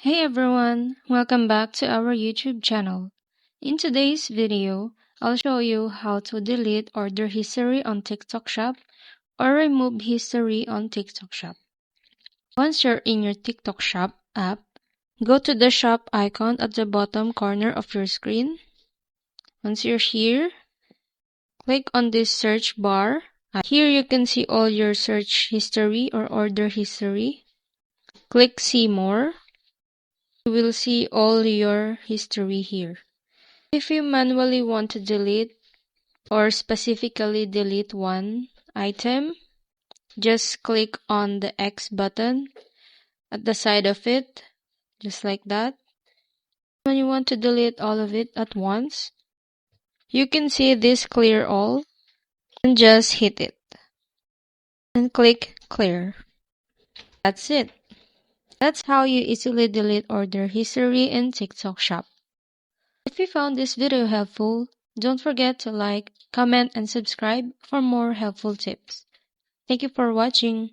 Hey everyone, welcome back to our YouTube channel. In today's video, I'll show you how to delete order history on TikTok Shop or remove history on TikTok Shop. Once you're in your TikTok Shop app, go to the shop icon at the bottom corner of your screen. Once you're here, click on this search bar. Here you can see all your search history or order history. Click see more. You will see all your history here. If you manually want to delete or specifically delete one item, just click on the X button at the side of it, just like that. When you want to delete all of it at once, you can see this clear all and just hit it and click clear. That's it. That's how you easily delete order history in TikTok Shop. If you found this video helpful, don't forget to like, comment, and subscribe for more helpful tips. Thank you for watching.